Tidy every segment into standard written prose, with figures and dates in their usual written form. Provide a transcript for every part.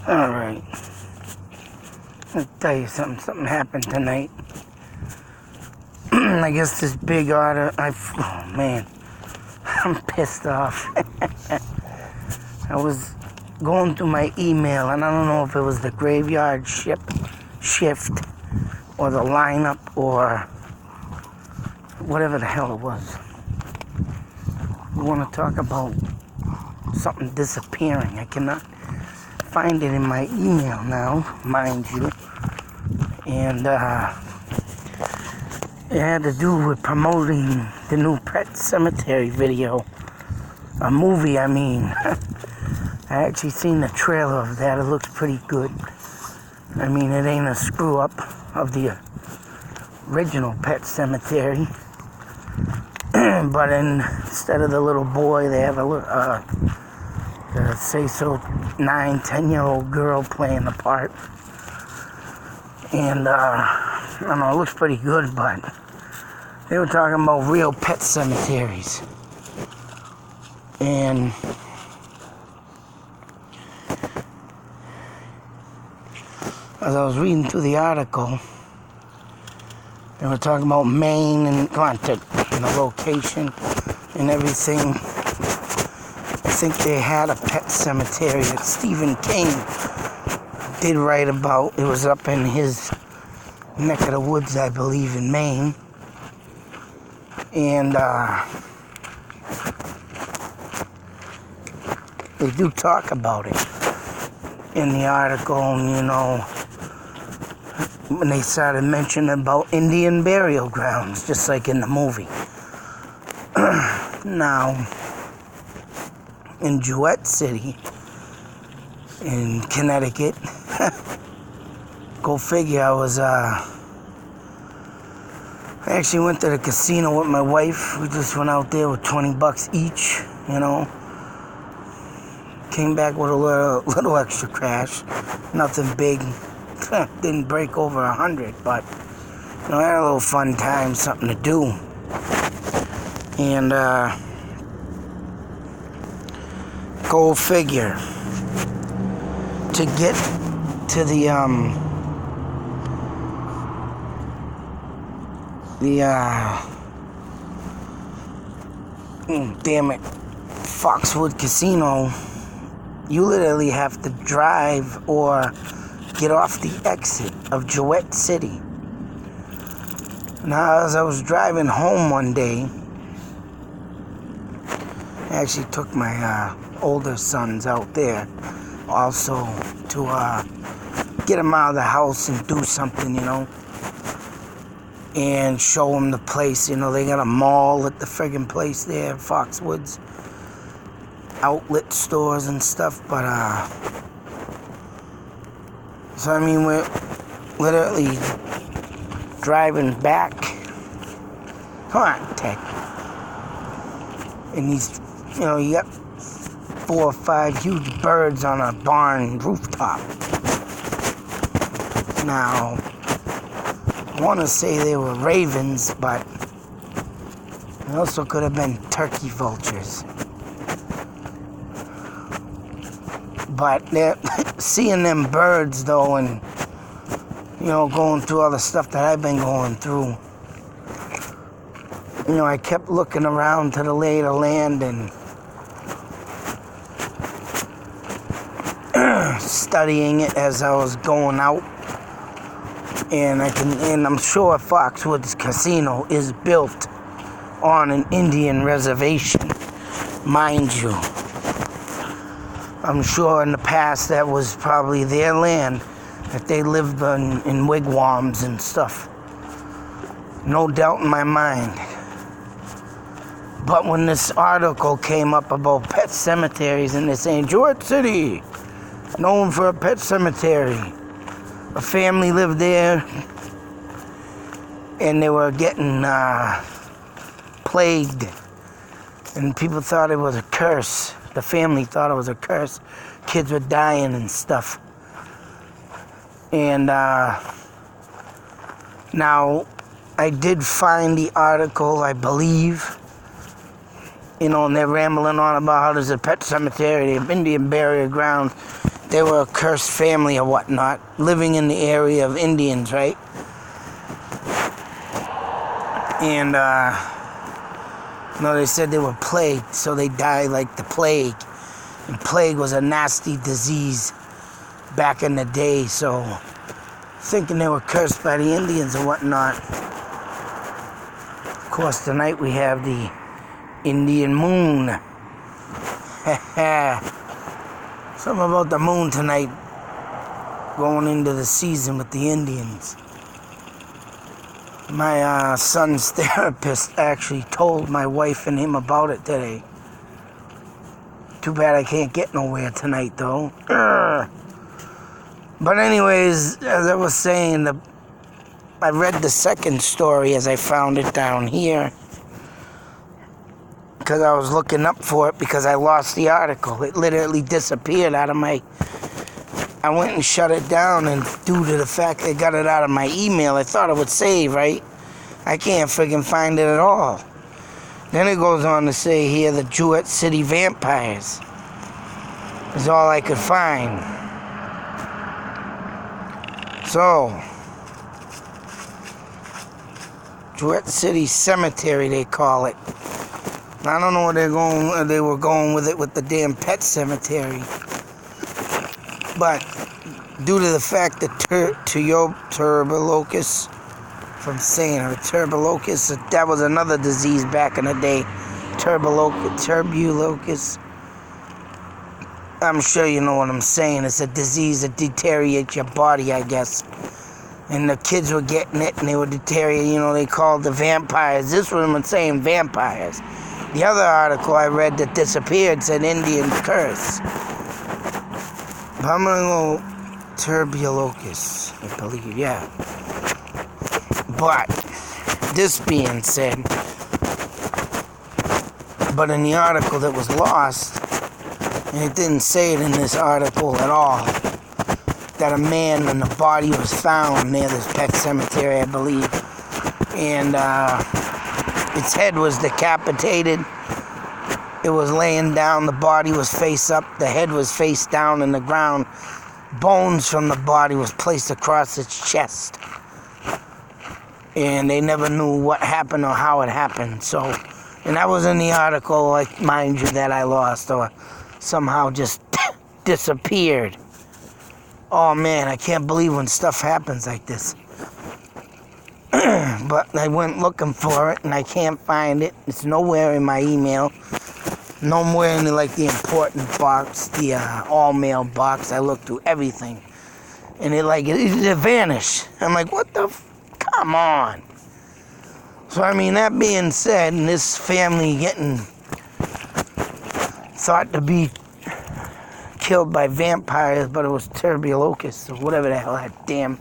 Alright. I'll tell you something. Something happened tonight. I guess this big order, oh man, I'm pissed off. I was going through my email, and I don't know if it was the graveyard shift, or the lineup, or whatever the hell it was. We want to talk about something disappearing. I cannot find it in my email now, mind you. And it had to do with promoting the new Pet Cemetery video. A movie, I mean. I actually seen the trailer of that. It looks pretty good. I mean, it ain't a screw up of the original Pet Cemetery. But instead of the little boy, they have a say so 9-10-year-old girl playing the part. And I don't know, it looks pretty good, but they were talking about real pet cemeteries. And as I was reading through the article, they were talking about Maine and the location and everything. I think they had a pet cemetery that Stephen King did write about. It was up in his neck of the woods, I believe, in Maine. And they do talk about it in the article, you know, when they started mentioning about Indian burial grounds, just like in the movie. Now, in Jewett City, in Connecticut, go figure, I actually went to the casino with my wife. We just went out there with $20 each, you know. Came back with a little extra cash. Nothing big. Didn't break over 100, but you know, I had a little fun time, something to do. And go figure. To get to the damn it, Foxwood Casino, you literally have to drive or get off the exit of Jewett City. Now, as I was driving home one day, I actually took my older sons out there also to get them out of the house and do something, you know, and show them the place. You know, they got a mall at the friggin' place there, Foxwoods, outlet stores and stuff, but so I mean, we're literally driving back. Come on, Ted. And these, you know, you got 4 or 5 huge birds on a barn rooftop. Now, I want to say they were ravens, but it also could have been turkey vultures. But seeing them birds, though, and, you know, going through all the stuff that I've been going through, you know, I kept looking around to the lay of the land and studying it as I was going out. And I'm sure Foxwoods Casino is built on an Indian reservation, mind you. I'm sure in the past that was probably their land, that they lived in wigwams and stuff. No doubt in my mind. But when this article came up about pet cemeteries, and they're saying, Jewett City, known for a pet cemetery. A family lived there, and they were getting plagued, and people thought it was a curse. The family thought it was a curse. Kids were dying and stuff. And now, I did find the article, I believe, you know, and they're rambling on about how there's a pet cemetery, they have Indian burial grounds. they were a cursed family or whatnot, living in the area of Indians, right? And, no, they said they were plagued, so they died like the plague. And plague was a nasty disease back in the day, so thinking they were cursed by the Indians or whatnot. Of course, tonight we have the Indian moon. Something about the moon tonight, going into the season with the Indians. My son's therapist actually told my wife and him about it today. Too bad I can't get nowhere tonight, though. But anyways, as I was saying, I read the second story as I found it down here. Because I was looking up for it because I lost the article. It literally disappeared out of my... I went and shut it down, and due to the fact I got it out of my email, I thought it would save, right? I can't friggin' find it at all. Then it goes on to say here, the Jewett City vampires is all I could find. So, Jewett City Cemetery, they call it. I don't know where they were going with it with the damn pet cemetery. But due to the fact that tuberculosis, if I'm saying it, tuberculosis, that was another disease back in the day. Tuberculosis. I'm sure you know what I'm saying. It's a disease that deteriorates your body, I guess. And the kids were getting it, and they would deteriorate. You know, they called the vampires. This one was saying vampires. The other article I read that disappeared said Indian curse. But I'm gonna go tuberculosis, I believe, yeah. But this being said, but in the article that was lost, and it didn't say it in this article at all, that a man and the body was found near this pet cemetery, I believe, and its head was decapitated. It was laying down, the body was face up, the head was face down in the ground. Bones from the body was placed across its chest. And they never knew what happened or how it happened. So, and that was in the article, like, mind you, that I lost or somehow just disappeared. Oh man, I can't believe when stuff happens like this. But I went looking for it and I can't find it. It's nowhere in my email. Nowhere in the important box, the all mail box. I looked through everything. And it vanished. I'm like, what the come on. So I mean, that being said, and this family getting thought to be killed by vampires, but it was tuberculosis or whatever the hell that damn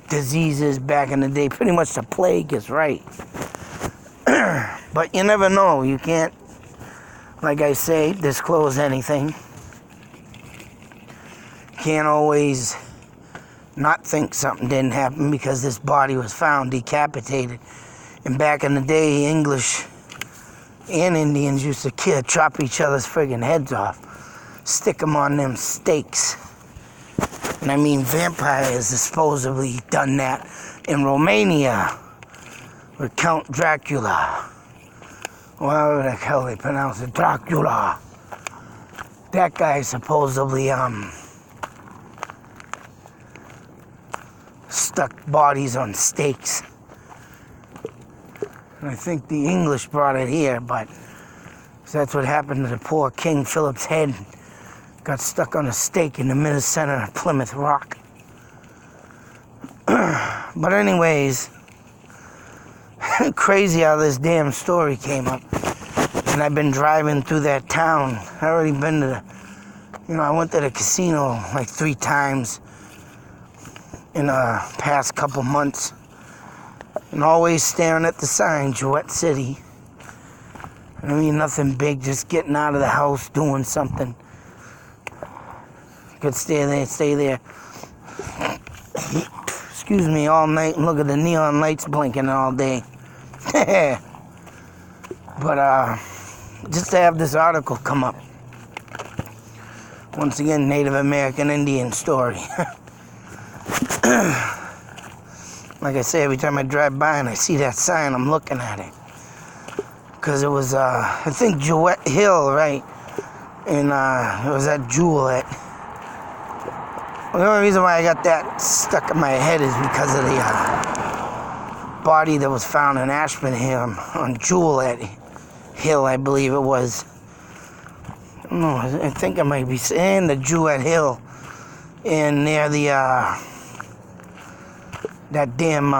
disease is back in the day. Pretty much the plague is right. But you never know. You can't, like I say, disclose anything. Can't always not think something didn't happen because this body was found decapitated. And back in the day, English and Indians used to chop each other's friggin' heads off. Stick them on them stakes. And I mean, vampires have supposedly done that in Romania with Count Dracula. Whatever the hell they pronounce it, Dracula. That guy supposedly stuck bodies on stakes. And I think the English brought it here, but that's what happened to the poor King Philip's head. Got stuck on a stake in the middle center of Plymouth Rock. But anyways, crazy how this damn story came up. And I've been driving through that town. I already been to I went to the casino like 3 times in the past couple months. And always staring at the sign, Jewett City. I mean, nothing big, just getting out of the house, doing something. Could stay there. Excuse me, all night and look at the neon lights blinking all day. But just to have this article come up Once again, Native American Indian story. Like I say, every time I drive by and I see that sign, I'm looking at it. Because it was, I think, Jewett Hill, right? And it was at Jewett. The only reason why I got that stuck in my head is because of the body that was found in Ashburn here on Jewett Hill, I believe it was. No, I think I might be saying the Jewett Hill, and near the that damn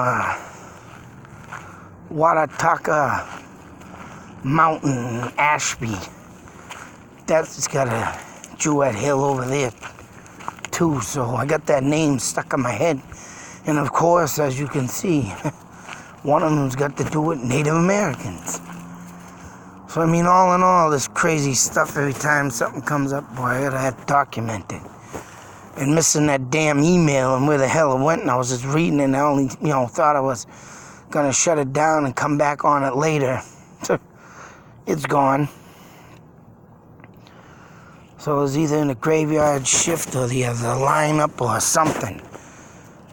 Watataka Mountain, Ashby. That's got a Jewett Hill over there too. So I got that name stuck in my head, and of course, as you can see, one of them's got to do with Native Americans. So, I mean, all in all, this crazy stuff, every time something comes up, boy, I gotta have to document it. And missing that damn email and where the hell it went, and I was just reading it, and I only, thought I was gonna shut it down and come back on it later. It's gone. So it was either in the graveyard shift or the lineup or something.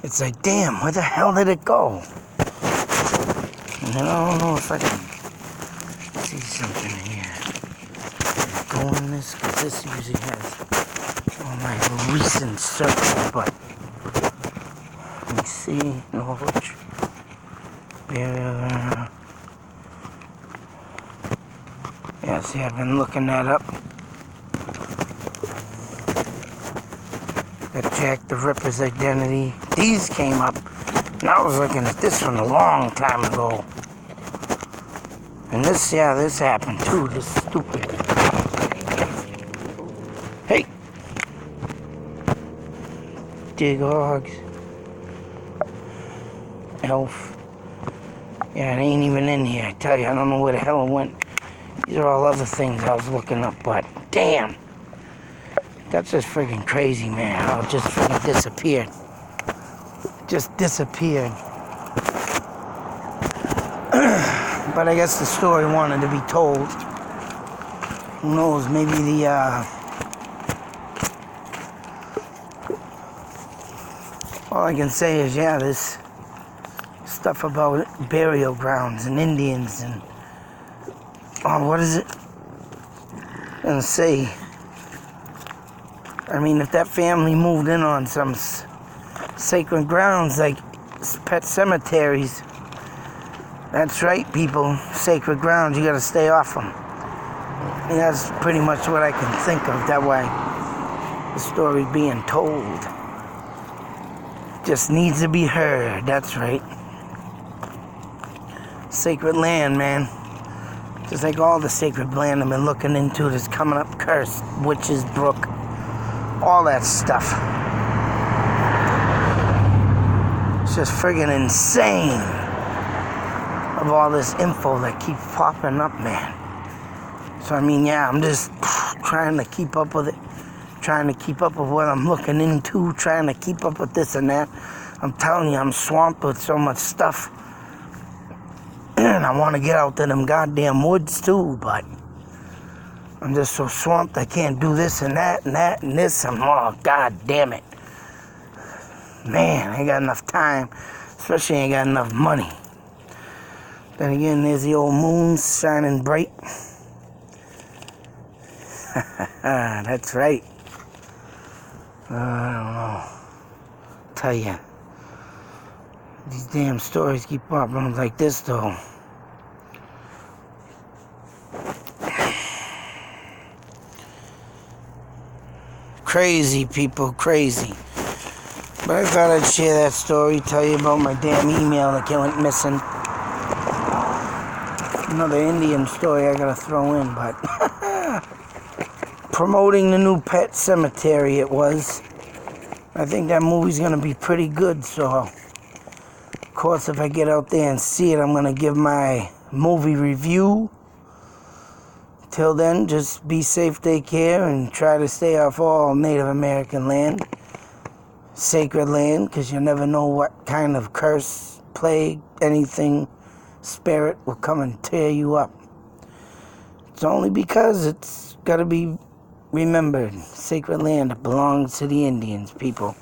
It's like, damn, where the hell did it go? And then I don't know if I can see something in here. Go in this, because this usually has all my recent searches, but let me see. Norwich. Yeah, see, I've been looking that up. That Jack the Ripper's identity. These came up, and I was looking at this one a long time ago. And this happened too, this stupid. Hey! Dighogs. Elf. Yeah, it ain't even in here, I tell you, I don't know where the hell it went. These are all other things I was looking up, but damn! That's just freaking crazy, man. How it just freaking disappeared. Just disappeared. But I guess the story wanted to be told. Who knows, maybe the, all I can say is, yeah, this stuff about burial grounds and Indians and, oh, what is it? I'm gonna say, I mean, if that family moved in on some sacred grounds like pet cemeteries, that's right, people, sacred grounds, you gotta stay off them. And that's pretty much what I can think of, that way the story being told. Just needs to be heard, that's right. Sacred land, man. Just like all the sacred land I've been looking into that's coming up cursed, Witch's Brook, all that stuff. It's just friggin' insane of all this info that keeps popping up, man. So, I mean, yeah, I'm just trying to keep up with it, trying to keep up with what I'm looking into, trying to keep up with this and that. I'm telling you, I'm swamped with so much stuff. And I want to get out to them goddamn woods, too, but I'm just so swamped I can't do this and that and that and this. Oh, god damn it. Man, I ain't got enough time, especially ain't got enough money. Then again, there's the old moon shining bright. That's right. I don't know. Tell ya, these damn stories keep popping up like this, though. Crazy, people, crazy. But I thought I'd share that story, tell you about my damn email that went missing. Another Indian story I gotta throw in, but promoting the new pet cemetery it was. I think that movie's gonna be pretty good, so of course if I get out there and see it, I'm gonna give my movie review. Till then, just be safe, take care, and try to stay off all Native American land, sacred land, because you never know what kind of curse, plague, anything, spirit will come and tear you up. It's only because it's got to be remember, sacred land belongs to the Indians, people.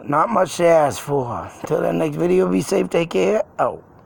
Not much to ask for. Till the next video, be safe, take care. Out.